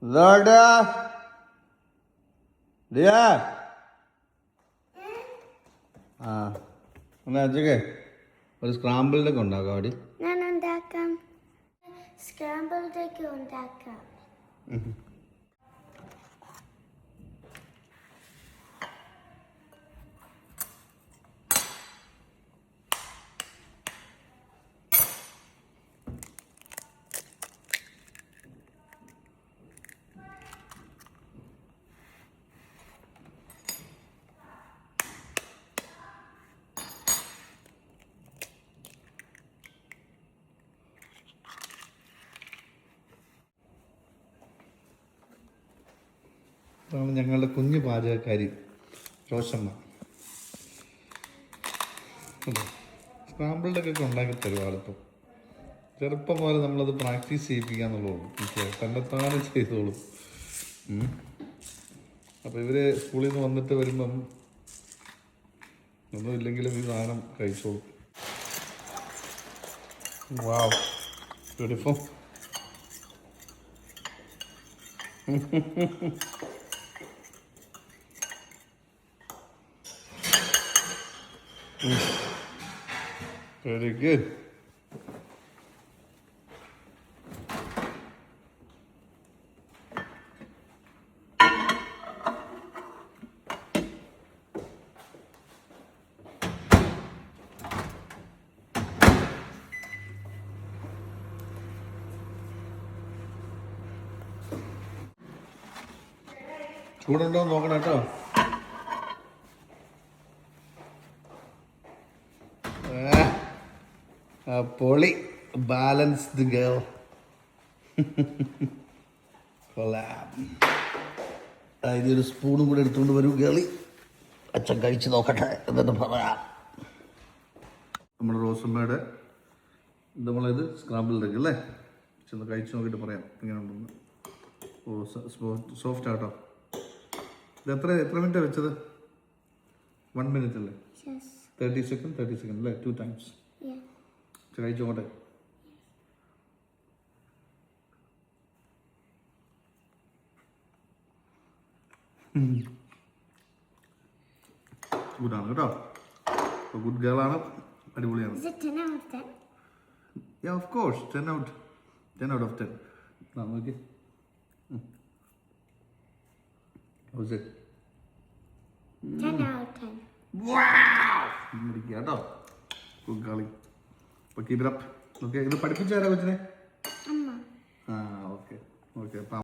ആ അച്ഛക്കെ ഒരു സ്ക്രാമ്പിൾഡ് ഒക്കെ ഉണ്ടാക്കാം അവിടെ ഞാൻ ഉണ്ടാക്കാം. സ്ക്രാമ്പിൾഡ് ഒക്കെ ഉണ്ടാക്കാം. ഇതാണ് ഞങ്ങളുടെ കുഞ്ഞു പാചകക്കാരി റോഷമ്മ. സ്ക്രാമ്പിൾഡ് ഒക്കെ ഉണ്ടാക്കി തരും ആളിപ്പം. ചെറുപ്പം പോലെ നമ്മളത് പ്രാക്ടീസ് ചെയ്യിപ്പിക്കാന്നുള്ളൂ. തന്നെത്താനെ ചെയ്തോളും. അപ്പോൾ ഇവർ സ്കൂളിൽ നിന്ന് വന്നിട്ട് വരുമ്പം ഒന്നും ഇല്ലെങ്കിലും ഈ സാധനം കഴിച്ചോളും. വാവ്, ബ്യൂട്ടിഫുൾ. Very good. ചൂടുണ്ടോ നോക്കണം കേട്ടോ. പൊളി, ബാലൻസ്ഡ് ഗേൾ. ഇതൊരു സ്പൂണും കൂടെ എടുത്തുകൊണ്ട് വരൂ ഗേളി. അച്ഛൻ കഴിച്ച് നോക്കട്ടെ എന്നിട്ട് പറയാം. നമ്മുടെ റോസമ്മയുടെ നമ്മളിത് സ്ക്രാമ്പിൾഡ് ഒക്കെ അല്ലേ, ചെന്ന് കഴിച്ച് നോക്കിയിട്ട് പറയാം എങ്ങനെ ഉണ്ടെന്ന്. ഓ സോഫ്റ്റ് ആട്ടോ. ഇത് എത്ര മിനിറ്റാണ് വെച്ചത്? 1 minute അല്ലേ? 30 സെക്കൻഡ് അല്ലേ? 2 times. കഴിച്ചോട്ടെ. ഗുഡാണ് കേട്ടോ. ഗുഡ് ഗേളാണ്, അടിപൊളിയാണ്. Yeah, of course. 10 out of 10. നോക്കി. How's it? 10 out of 10. Wow! കേട്ടോ, ഗുഡ് ഗേളി. അപ്പോൾ കീപ് ഇറ്റ് അപ്പ്. ഓക്കെ, ഇത് പഠിപ്പിച്ചാരാ കൊച്ചിനെ? അമ്മ. ഓക്കെ. അപ്പം